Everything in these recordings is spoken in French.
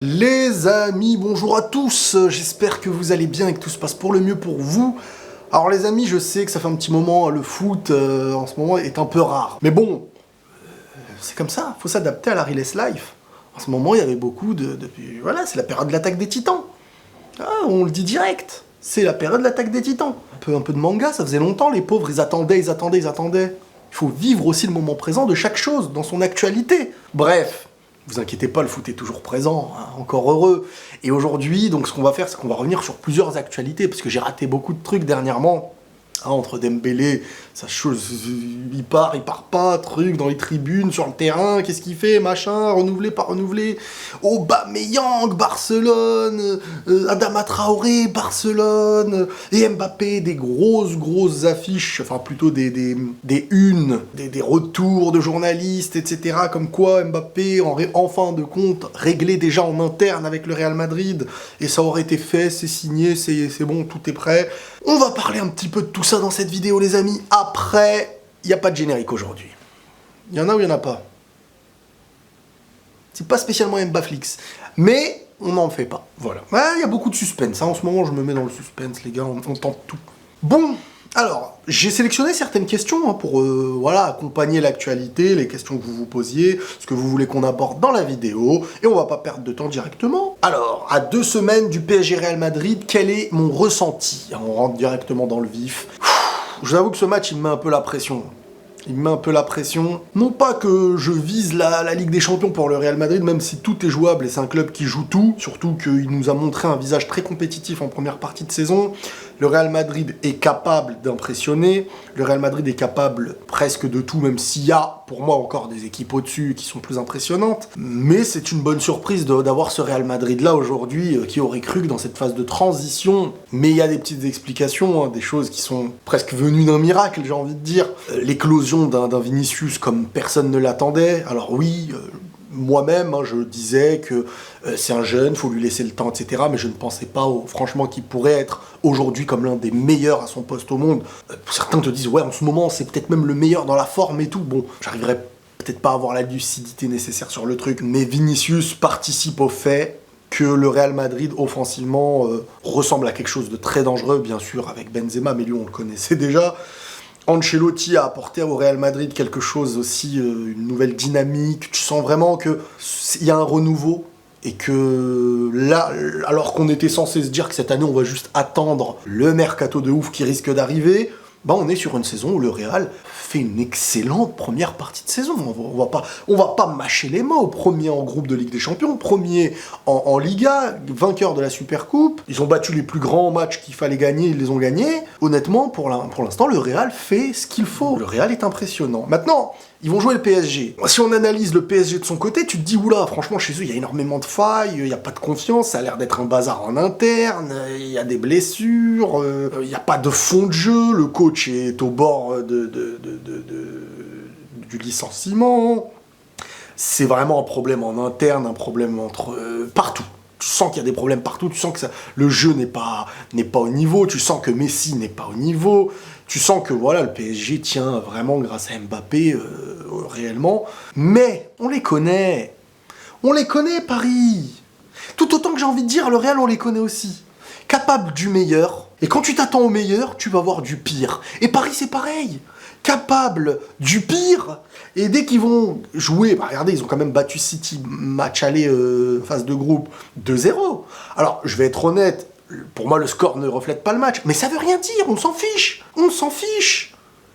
Les amis, bonjour à tous, j'espère que vous allez bien et que tout se passe pour le mieux pour vous. Alors les amis, je sais que ça fait un petit moment, le foot en ce moment est un peu rare. Mais bon, c'est comme ça, faut s'adapter à la Relay Life. En ce moment, il y avait beaucoup voilà, c'est la période de l'attaque des titans. Ah, on le dit direct, c'est la période de l'attaque des titans. Un peu de manga, ça faisait longtemps, les pauvres, ils attendaient. Il faut vivre aussi le moment présent de chaque chose, dans son actualité. Bref. Vous inquiétez pas, le foot est toujours présent, hein, encore heureux. Et aujourd'hui, donc ce qu'on va faire, c'est qu'on va revenir sur plusieurs actualités, parce que j'ai raté beaucoup de trucs dernièrement. Hein, entre Dembélé, sa chose, il part pas, truc, dans les tribunes, sur le terrain, qu'est-ce qu'il fait, machin, renouvelé, pas renouvelé. Aubameyang, Barcelone, Adama Traoré, Barcelone, et Mbappé, des grosses affiches, enfin plutôt des unes, des retours de journalistes, etc. Comme quoi Mbappé, en fin de compte, réglé déjà en interne avec le Real Madrid, et ça aurait été fait, c'est signé, c'est bon, tout est prêt. On va parler un petit peu de tout ça dans cette vidéo, les amis. Après, il n'y a pas de générique aujourd'hui. Il y en a ou il n'y en a pas? C'est pas spécialement Mbaflix. Mais on n'en fait pas. Voilà. Il y a beaucoup de suspense. Hein. En ce moment, je me mets dans le suspense, les gars. On tente tout. Bon, alors, j'ai sélectionné certaines questions pour voilà, accompagner l'actualité, les questions que vous vous posiez, ce que vous voulez qu'on aborde dans la vidéo, et on va pas perdre de temps directement. Alors, à 2 semaines du PSG Real Madrid, quel est mon ressenti? On rentre directement dans le vif. Je vous avoue que ce match, il me met un peu la pression. Non pas que je vise la Ligue des Champions pour le Real Madrid, même si tout est jouable et c'est un club qui joue tout, surtout qu'il nous a montré un visage très compétitif en première partie de saison. Le Real Madrid est capable d'impressionner, le Real Madrid est capable presque de tout, même s'il y a pour moi encore des équipes au-dessus qui sont plus impressionnantes. Mais c'est une bonne surprise d'avoir ce Real Madrid-là aujourd'hui, qui aurait cru que dans cette phase de transition, mais il y a des petites explications, hein, des choses qui sont presque venues d'un miracle, j'ai envie de dire. L'éclosion d'un Vinicius comme personne ne l'attendait. Alors oui, moi-même, hein, je disais que c'est un jeune, faut lui laisser le temps, etc. Mais je ne pensais pas, franchement, qu'il pourrait être aujourd'hui comme l'un des meilleurs à son poste au monde. Certains te disent, ouais, en ce moment, c'est peut-être même le meilleur dans la forme et tout. Bon, j'arriverai peut-être pas à avoir la lucidité nécessaire sur le truc, mais Vinicius participe au fait que le Real Madrid, offensivement, ressemble à quelque chose de très dangereux, bien sûr, avec Benzema, mais lui, on le connaissait déjà. Ancelotti a apporté au Real Madrid quelque chose aussi, une nouvelle dynamique. Tu sens vraiment qu'il y a un renouveau et que là, alors qu'on était censé se dire que cette année on va juste attendre le mercato de ouf qui risque d'arriver, on est sur une saison où le Real fait une excellente première partie de saison. On va pas mâcher les mots. Premier en groupe de Ligue des Champions, premier en Liga, vainqueur de la Supercoupe. Ils ont battu les plus grands matchs qu'il fallait gagner, ils les ont gagnés. Honnêtement, pour l'instant, le Real fait ce qu'il faut. Le Real est impressionnant. Maintenant, ils vont jouer le PSG. Si on analyse le PSG de son côté, tu te dis, oula, franchement, chez eux, il y a énormément de failles, il n'y a pas de confiance, ça a l'air d'être un bazar en interne, il y a des blessures, il n'y a pas de fond de jeu, le coach est au bord du licenciement. C'est vraiment un problème en interne, un problème entre partout. Tu sens qu'il y a des problèmes partout, tu sens que le jeu n'est pas au niveau, tu sens que Messi n'est pas au niveau, tu sens que voilà, le PSG tient vraiment grâce à Mbappé réellement. Mais on les connaît, Paris. Tout autant que j'ai envie de dire, le Real, on les connaît aussi. Capable du meilleur, et quand tu t'attends au meilleur, tu vas voir du pire. Et Paris, c'est pareil. Capable du pire, et dès qu'ils vont jouer, regardez, ils ont quand même battu City, match aller, phase de groupe, 2-0. Alors, je vais être honnête, pour moi, le score ne reflète pas le match, mais ça veut rien dire, on s'en fiche.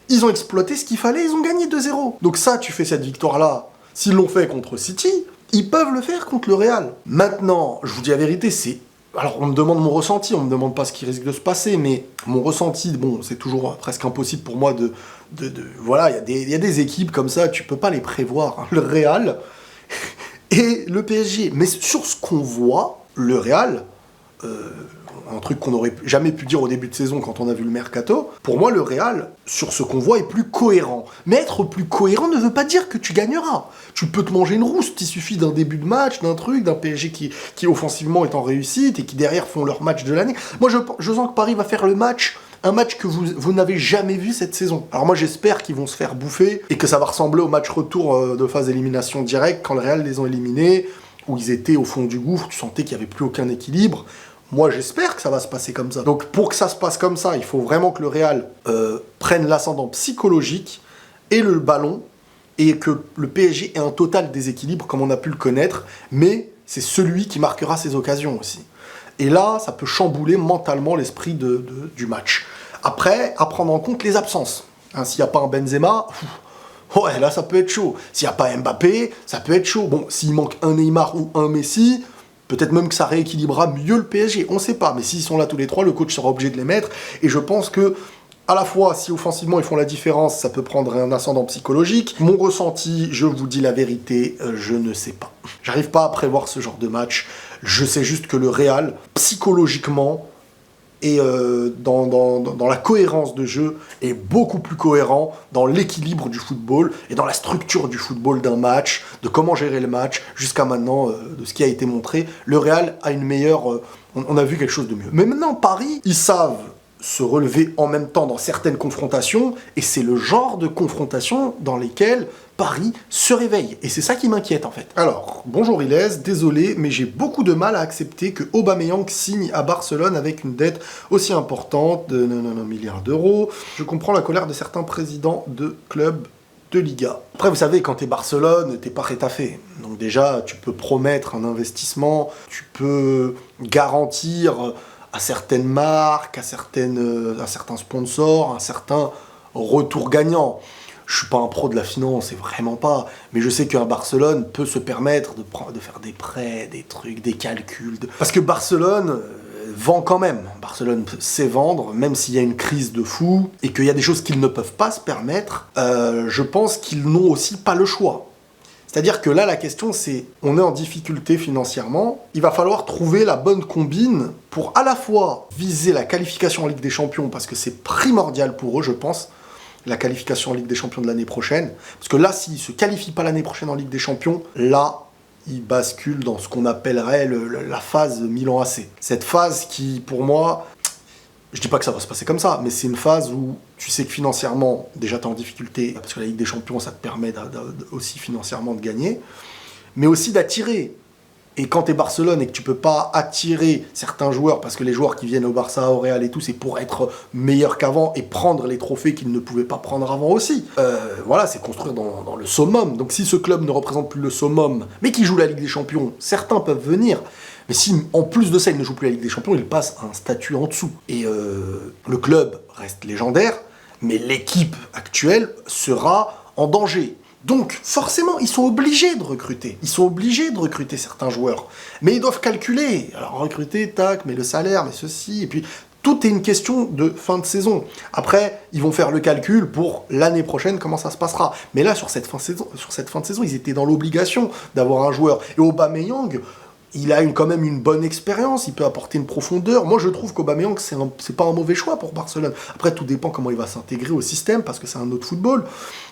Ils ont exploité ce qu'il fallait, ils ont gagné 2-0. Donc ça, tu fais cette victoire-là, s'ils l'ont fait contre City, ils peuvent le faire contre le Real. Maintenant, je vous dis la vérité, c'est... Alors, on me demande mon ressenti, on me demande pas ce qui risque de se passer, mais mon ressenti, bon, c'est toujours presque impossible pour moi voilà, il y a des équipes comme ça, tu peux pas les prévoir. Hein. Le Real et le PSG. Mais sur ce qu'on voit, le Real, un truc qu'on n'aurait jamais pu dire au début de saison quand on a vu le mercato, pour moi, le Real, sur ce qu'on voit, est plus cohérent. Mais être plus cohérent ne veut pas dire que tu gagneras. Tu peux te manger une rouste, il suffit d'un début de match, d'un truc, d'un PSG qui offensivement est en réussite et qui derrière font leur match de l'année. Moi, je sens que Paris va faire le match, un match que vous n'avez jamais vu cette saison. Alors moi, j'espère qu'ils vont se faire bouffer et que ça va ressembler au match retour de phase élimination directe quand le Real les ont éliminés. où ils étaient au fond du gouffre, tu sentais qu'il n'y avait plus aucun équilibre. Moi, j'espère que ça va se passer comme ça. Donc, pour que ça se passe comme ça, il faut vraiment que le Real prenne l'ascendant psychologique et le ballon, et que le PSG ait un total déséquilibre, comme on a pu le connaître, mais c'est celui qui marquera ses occasions aussi. Et là, ça peut chambouler mentalement l'esprit du match. Après, à prendre en compte les absences. Hein, s'il n'y a pas un Benzema, ouais, là, ça peut être chaud. S'il n'y a pas Mbappé, ça peut être chaud. Bon, s'il manque un Neymar ou un Messi, peut-être même que ça rééquilibrera mieux le PSG, on ne sait pas. Mais s'ils sont là tous les trois, le coach sera obligé de les mettre. Et je pense que, à la fois, si offensivement ils font la différence, ça peut prendre un ascendant psychologique. Mon ressenti, je vous dis la vérité, je ne sais pas. J'arrive pas à prévoir ce genre de match. Je sais juste que le Real, psychologiquement, et dans la cohérence de jeu, est beaucoup plus cohérent dans l'équilibre du football et dans la structure du football d'un match, de comment gérer le match, jusqu'à maintenant, de ce qui a été montré. Le Real a une meilleure... on a vu quelque chose de mieux. Mais maintenant, Paris, ils savent se relever en même temps dans certaines confrontations, et c'est le genre de confrontation dans lesquelles Paris se réveille. Et c'est ça qui m'inquiète en fait. Alors, bonjour Ilès, désolé, mais j'ai beaucoup de mal à accepter que Aubameyang signe à Barcelone avec une dette aussi importante de 1 milliard d'euros. Je comprends la colère de certains présidents de clubs de Liga. Après, vous savez, quand t'es Barcelone, t'es pas rétaffé. Donc déjà, tu peux promettre un investissement, tu peux garantir à certaines marques, à certains sponsors, un certain retour gagnant. Je suis pas un pro de la finance, c'est vraiment pas. Mais je sais qu'un Barcelone peut se permettre de faire des prêts, des trucs, des calculs. Parce que Barcelone vend quand même. Barcelone sait vendre, même s'il y a une crise de fou, et qu'il y a des choses qu'ils ne peuvent pas se permettre. Je pense qu'ils n'ont aussi pas le choix. C'est-à-dire que là, la question, c'est, on est en difficulté financièrement, il va falloir trouver la bonne combine pour à la fois viser la qualification en Ligue des Champions, parce que c'est primordial pour eux, je pense, la qualification en Ligue des Champions de l'année prochaine. Parce que là, s'ils ne se qualifient pas l'année prochaine en Ligue des Champions, là, ils basculent dans ce qu'on appellerait la phase Milan AC. Cette phase qui, pour moi... Je dis pas que ça va se passer comme ça, mais c'est une phase où tu sais que financièrement, déjà tu es en difficulté, parce que la Ligue des Champions, ça te permet aussi financièrement de gagner, mais aussi d'attirer. Et quand tu es Barcelone et que tu peux pas attirer certains joueurs, parce que les joueurs qui viennent au Barça, au Real et tout, c'est pour être meilleurs qu'avant et prendre les trophées qu'ils ne pouvaient pas prendre avant aussi. Voilà, c'est construire dans le summum. Donc si ce club ne représente plus le summum, mais qui joue la Ligue des Champions, certains peuvent venir. Mais si, en plus de ça, il ne joue plus la Ligue des Champions, il passe un statut en dessous. Et le club reste légendaire, mais l'équipe actuelle sera en danger. Donc, forcément, ils sont obligés de recruter. Ils sont obligés de recruter certains joueurs. Mais ils doivent calculer. Alors, recruter, tac, mais le salaire, mais ceci, et puis... Tout est une question de fin de saison. Après, ils vont faire le calcul pour l'année prochaine, comment ça se passera. Mais là, sur cette fin de saison, ils étaient dans l'obligation d'avoir un joueur. Et Aubameyang, il a quand même une bonne expérience, il peut apporter une profondeur. Moi, je trouve qu'Aubameyang, c'est pas un mauvais choix pour Barcelone. Après, tout dépend comment il va s'intégrer au système, parce que c'est un autre football.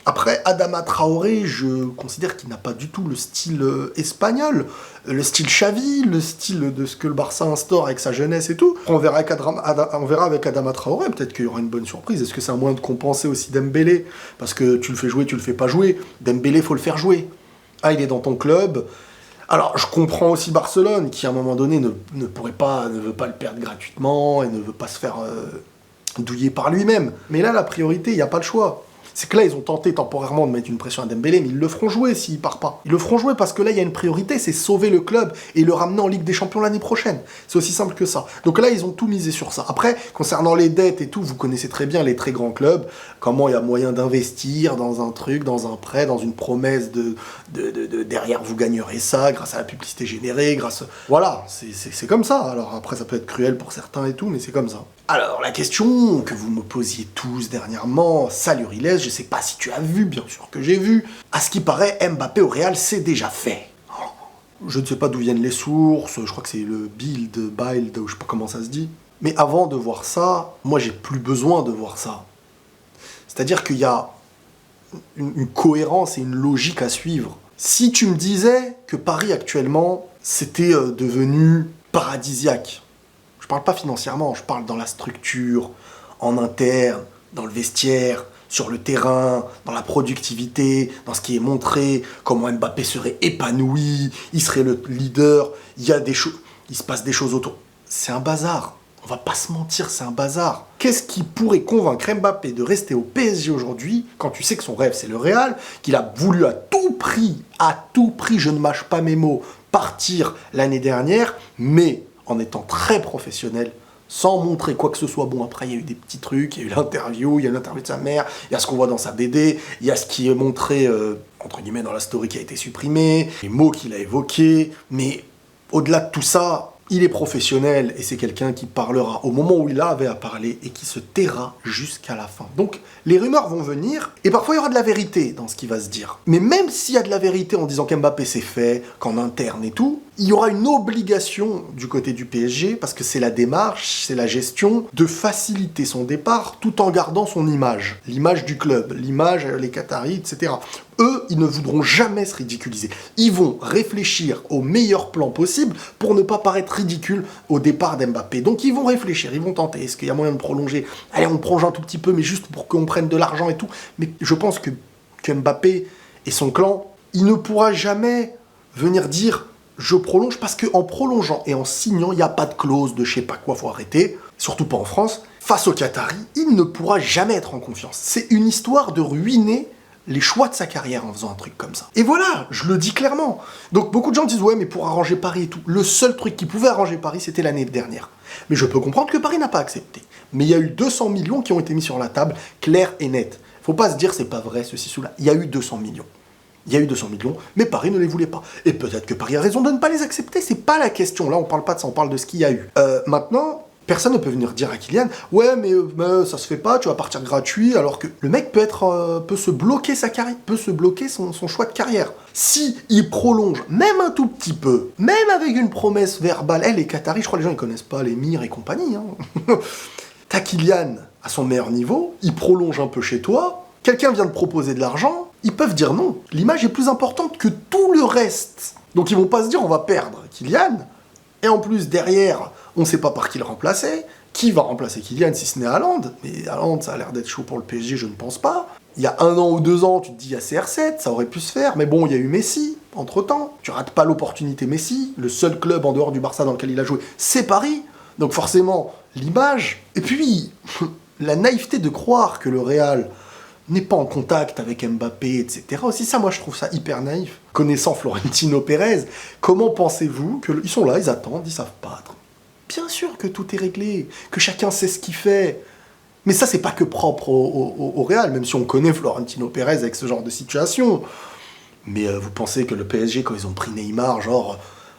Après, Adama Traoré, je considère qu'il n'a pas du tout le style espagnol, le style Xavi, le style de ce que le Barça instaure avec sa jeunesse et tout. On verra avec Adama Traoré, peut-être qu'il y aura une bonne surprise. Est-ce que c'est un moyen de compenser aussi Dembélé? Parce que tu le fais jouer, tu le fais pas jouer. Dembélé, faut le faire jouer. Ah, il est dans ton club. Alors, je comprends aussi Barcelone, qui à un moment donné ne veut pas le perdre gratuitement et ne veut pas se faire douiller par lui-même. Mais là, la priorité, il n'y a pas le choix. C'est que là, ils ont tenté temporairement de mettre une pression à Dembélé, mais ils le feront jouer s'il part pas. Ils le feront jouer parce que là, il y a une priorité, c'est sauver le club et le ramener en Ligue des Champions l'année prochaine. C'est aussi simple que ça. Donc là, ils ont tout misé sur ça. Après, concernant les dettes et tout, vous connaissez très bien les très grands clubs, comment il y a moyen d'investir dans un truc, dans un prêt, dans une promesse de derrière vous gagnerez ça, grâce à la publicité générée, Voilà, c'est comme ça. Alors après, ça peut être cruel pour certains et tout, mais c'est comme ça. Alors, la question que vous me posiez tous dernièrement, salut Riles, je sais pas si tu as vu, bien sûr que j'ai vu. À ce qui paraît, Mbappé au Real, c'est déjà fait. Je ne sais pas d'où viennent les sources, je crois que c'est le Bild, ou je sais pas comment ça se dit. Mais avant de voir ça, moi j'ai plus besoin de voir ça. C'est-à-dire qu'il y a une cohérence et une logique à suivre. Si tu me disais que Paris actuellement, c'était devenu paradisiaque, je parle pas financièrement, je parle dans la structure, en interne, dans le vestiaire, sur le terrain, dans la productivité, dans ce qui est montré, comment Mbappé serait épanoui, il serait le leader, il se passe des choses autour. C'est un bazar. On va pas se mentir, c'est un bazar. Qu'est-ce qui pourrait convaincre Mbappé de rester au PSG aujourd'hui, quand tu sais que son rêve c'est le Real, qu'il a voulu à tout prix, je ne mâche pas mes mots, partir l'année dernière, mais en étant très professionnel, sans montrer quoi que ce soit. Bon, après, il y a eu des petits trucs, il y a eu l'interview, il y a l'interview de sa mère, il y a ce qu'on voit dans sa BD, il y a ce qui est montré, entre guillemets, dans la story qui a été supprimé, les mots qu'il a évoqués, mais au-delà de tout ça, il est professionnel et c'est quelqu'un qui parlera au moment où il avait à parler et qui se taira jusqu'à la fin. Donc, les rumeurs vont venir et parfois il y aura de la vérité dans ce qui va se dire. Mais même s'il y a de la vérité en disant qu'Mbappé c'est fait, qu'en interne et tout, il y aura une obligation du côté du PSG, parce que c'est la démarche, c'est la gestion, de faciliter son départ tout en gardant son image. L'image du club, l'image, les Qataris, etc. Eux, ils ne voudront jamais se ridiculiser. Ils vont réfléchir au meilleur plan possible pour ne pas paraître ridicule au départ d'Mbappé. Donc ils vont réfléchir, ils vont tenter. Est-ce qu'il y a moyen de prolonger? Allez, on prolonge un tout petit peu, mais juste pour qu'on prenne de l'argent et tout. Mais je pense que Mbappé et son clan, il ne pourra jamais venir dire je prolonge, parce qu'en prolongeant et en signant, il n'y a pas de clause de je sais pas quoi, faut arrêter, surtout pas en France. Face aux Qataris, il ne pourra jamais être en confiance. C'est une histoire de ruiner les choix de sa carrière en faisant un truc comme ça. Et voilà, je le dis clairement. Donc beaucoup de gens disent ouais, mais pour arranger Paris et tout. Le seul truc qui pouvait arranger Paris, c'était l'année dernière. Mais je peux comprendre que Paris n'a pas accepté. Mais il y a eu 200 millions qui ont été mis sur la table, clair et net. Faut pas se dire c'est pas vrai ceci, cela. Il y a eu 200 millions. Il y a eu 200 millions, mais Paris ne les voulait pas. Et peut-être que Paris a raison de ne pas les accepter, c'est pas la question. Là, on parle pas de ça, on parle de ce qu'il y a eu. Maintenant, personne ne peut venir dire à Kylian « Ouais, mais ça se fait pas, tu vas partir gratuit », alors que le mec peut se bloquer sa carrière, peut se bloquer son choix de carrière. Si il prolonge, même un tout petit peu, même avec une promesse verbale, les Qataris, je crois que les gens ils connaissent pas l'émir et compagnie, hein. T'as Kylian à son meilleur niveau, il prolonge un peu chez toi, quelqu'un vient de proposer de l'argent, ils peuvent dire non. L'image est plus importante que tout le reste. Donc ils vont pas se dire on va perdre Kylian, et en plus derrière, on sait pas par qui le remplacer. Qui va remplacer Kylian si ce n'est Haaland? Mais Haaland, ça a l'air d'être chaud pour le PSG, je ne pense pas. Il y a 1 an ou 2 ans, tu te dis il y a CR7, ça aurait pu se faire, mais bon, il y a eu Messi, entre-temps. Tu rates pas l'opportunité Messi, le seul club en dehors du Barça dans lequel il a joué, c'est Paris. Donc forcément, l'image. Et puis, la naïveté de croire que le Real n'est pas en contact avec Mbappé, etc. Aussi, ça, moi, je trouve ça hyper naïf. Connaissant Florentino Pérez, comment pensez-vous qu'ils sont là, ils attendent, ils savent pas. Bien sûr que tout est réglé, que chacun sait ce qu'il fait. Mais ça, c'est pas que propre au Real, même si on connaît Florentino Pérez avec ce genre de situation. Mais vous pensez que le PSG, quand ils ont pris Neymar, genre...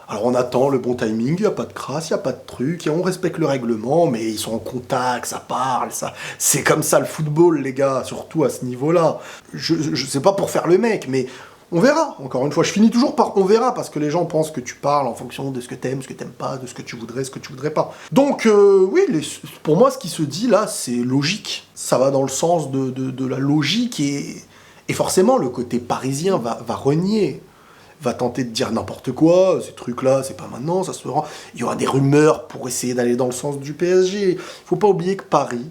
Alors on attend le bon timing, il n'y a pas de crasse, il n'y a pas de truc, et on respecte le règlement, mais ils sont en contact, ça parle, ça... C'est comme ça le football, les gars, surtout à ce niveau-là. Je sais pas pour faire le mec, mais on verra. Encore une fois, je finis toujours par on verra, parce que les gens pensent que tu parles en fonction de ce que t'aimes pas, de ce que tu voudrais pas. Donc, oui, pour moi, ce qui se dit là, c'est logique. Ça va dans le sens de la logique, et forcément, le côté parisien va renier. Va tenter de dire n'importe quoi, ces trucs-là, c'est pas maintenant, ça se rend. Il y aura des rumeurs pour essayer d'aller dans le sens du PSG. Il faut pas oublier que Paris,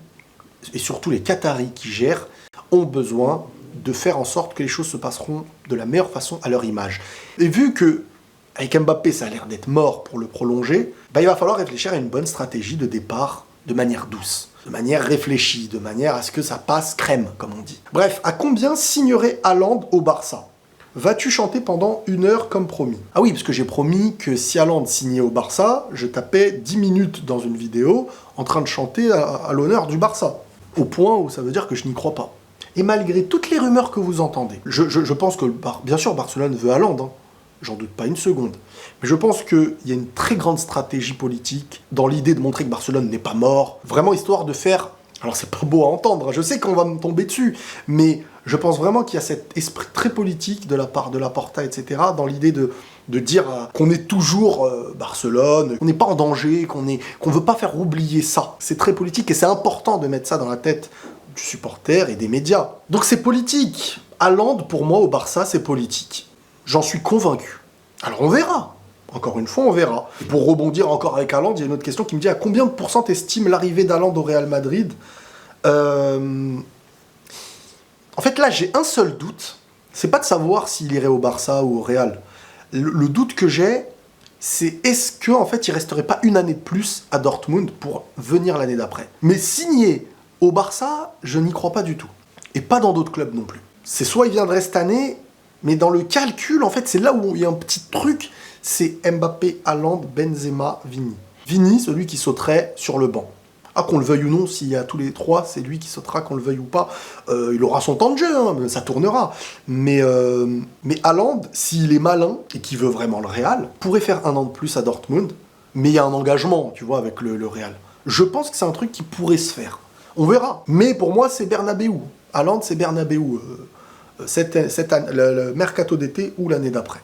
et surtout les Qataris qui gèrent, ont besoin de faire en sorte que les choses se passeront de la meilleure façon à leur image. Et vu que, avec Mbappé, ça a l'air d'être mort pour le prolonger, il va falloir réfléchir à une bonne stratégie de départ de manière douce, de manière réfléchie, de manière à ce que ça passe crème, comme on dit. Bref, à combien signerait Haaland au Barça ? Vas-tu chanter pendant 1 heure comme promis? Ah oui, parce que j'ai promis que si Haaland signait au Barça, je tapais 10 minutes dans une vidéo en train de chanter à l'honneur du Barça. Au point où ça veut dire que je n'y crois pas. Et malgré toutes les rumeurs que vous entendez, je pense que, bien sûr, Barcelone veut Haaland, hein, j'en doute pas une seconde. Mais je pense qu'il y a une très grande stratégie politique dans l'idée de montrer que Barcelone n'est pas mort, vraiment histoire de faire... Alors c'est pas beau à entendre, je sais qu'on va me tomber dessus, mais je pense vraiment qu'il y a cet esprit très politique de la part de Laporta, etc., dans l'idée de dire qu'on est toujours Barcelone, qu'on n'est pas en danger, qu'on veut pas faire oublier ça. C'est très politique et c'est important de mettre ça dans la tête du supporter et des médias. Donc c'est politique. Haaland, pour moi, au Barça, c'est politique. J'en suis convaincu. Alors on verra. Encore une fois, on verra. Et pour rebondir encore avec Haaland, il y a une autre question qui me dit à combien de pourcents t'estimes l'arrivée d'Haaland au Real Madrid En fait, là, j'ai un seul doute. C'est pas de savoir s'il irait au Barça ou au Real. Le doute que j'ai, c'est est-ce qu'en fait, il resterait pas une année de plus à Dortmund pour venir l'année d'après. Mais signer au Barça, je n'y crois pas du tout. Et pas dans d'autres clubs non plus. C'est soit il viendrait cette année, mais dans le calcul, en fait, c'est là où il y a un petit truc, c'est Mbappé, Haaland, Benzema, Vini. Vini, celui qui sauterait sur le banc. Ah, qu'on le veuille ou non, s'il y a tous les trois, c'est lui qui sautera, qu'on le veuille ou pas. Il aura son temps de jeu, hein, ça tournera. Mais Haaland, s'il est malin et qu'il veut vraiment le Real, pourrait faire un an de plus à Dortmund, mais il y a un engagement, tu vois, avec le Real. Je pense que c'est un truc qui pourrait se faire. On verra. Mais pour moi, c'est Bernabéu. Haaland, c'est Bernabéu. Le mercato d'été ou l'année d'après.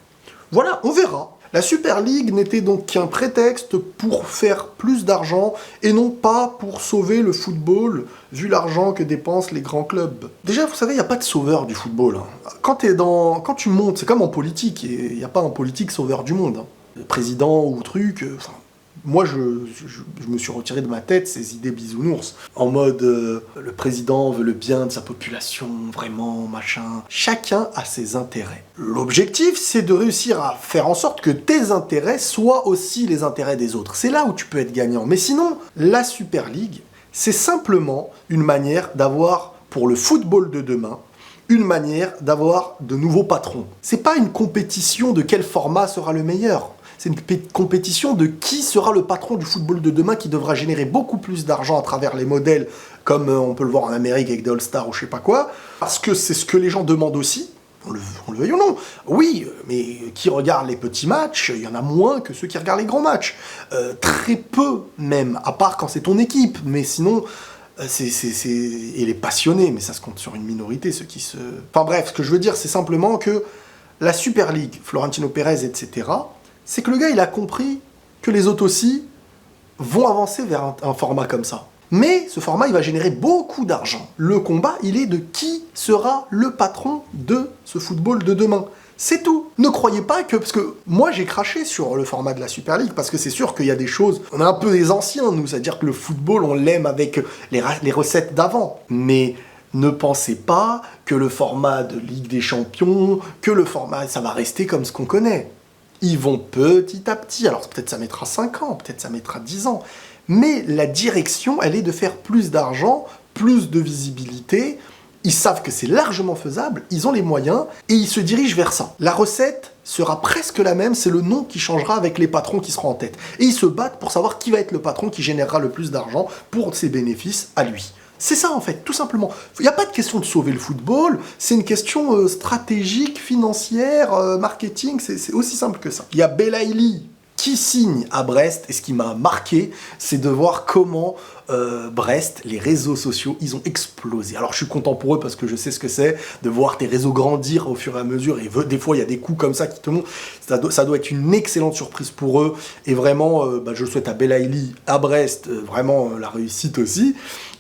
Voilà, on verra. La Super League n'était donc qu'un prétexte pour faire plus d'argent et non pas pour sauver le football, vu l'argent que dépensent les grands clubs. Déjà, vous savez, il n'y a pas de sauveur du football. Hein. Quand tu montes, c'est comme en politique, il n'y a pas un politique sauveur du monde. Hein. Le président ou truc, moi, je me suis retiré de ma tête ces idées bisounours. En mode, le président veut le bien de sa population, vraiment, machin. Chacun a ses intérêts. L'objectif, c'est de réussir à faire en sorte que tes intérêts soient aussi les intérêts des autres. C'est là où tu peux être gagnant. Mais sinon, la Super League, c'est simplement une manière d'avoir, pour le football de demain, une manière d'avoir de nouveaux patrons. C'est pas une compétition de quel format sera le meilleur. C'est une compétition de qui sera le patron du football de demain qui devra générer beaucoup plus d'argent à travers les modèles, comme on peut le voir en Amérique avec des All-Stars ou je sais pas quoi, parce que c'est ce que les gens demandent aussi, on le veuille ou non. Oui, mais qui regarde les petits matchs, il y en a moins que ceux qui regardent les grands matchs. Très peu même, à part quand c'est ton équipe, mais sinon... Et les passionnés, mais ça se compte sur une minorité, ceux qui se... Enfin bref, ce que je veux dire, c'est simplement que la Super League, Florentino Pérez, etc., c'est que le gars, il a compris que les autres aussi vont avancer vers un format comme ça. Mais ce format, il va générer beaucoup d'argent. Le combat, il est de qui sera le patron de ce football de demain. C'est tout. Ne croyez pas que... Parce que moi, j'ai craché sur le format de la Super League, parce que c'est sûr qu'il y a des choses... On est un peu des anciens, nous, c'est-à-dire que le football, on l'aime avec les recettes d'avant. Mais ne pensez pas que le format de Ligue des Champions, que le format... Ça va rester comme ce qu'on connaît. Ils vont petit à petit, alors peut-être ça mettra 5 ans, peut-être ça mettra 10 ans, mais la direction, elle est de faire plus d'argent, plus de visibilité, ils savent que c'est largement faisable, ils ont les moyens, et ils se dirigent vers ça. La recette sera presque la même, c'est le nom qui changera avec les patrons qui seront en tête. Et ils se battent pour savoir qui va être le patron qui générera le plus d'argent pour ses bénéfices à lui. C'est ça en fait, tout simplement. Il n'y a pas de question de sauver le football, c'est une question stratégique, financière, marketing, c'est aussi simple que ça. Il y a Belaïli qui signe à Brest, et ce qui m'a marqué, c'est de voir comment Brest, les réseaux sociaux, ils ont explosé. Alors je suis content pour eux parce que je sais ce que c'est, de voir tes réseaux grandir au fur et à mesure, et des fois il y a des coups comme ça qui te montrent, ça doit être une excellente surprise pour eux, et vraiment, je souhaite à Belaïli, à Brest, vraiment la réussite aussi.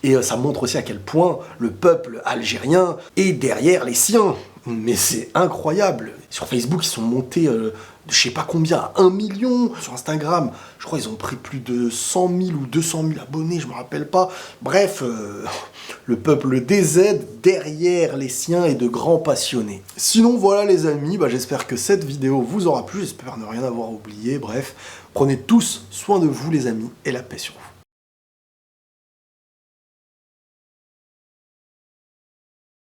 Et ça montre aussi à quel point le peuple algérien est derrière les siens. Mais c'est incroyable. Sur Facebook, ils sont montés de je sais pas combien, à 1 million. Sur Instagram, je crois qu'ils ont pris plus de 100 000 ou 200 000 abonnés, je me rappelle pas. Bref, le peuple DZ derrière les siens et de grands passionnés. Sinon, voilà les amis, j'espère que cette vidéo vous aura plu. J'espère ne rien avoir oublié. Bref, prenez tous soin de vous les amis et la paix sur vous.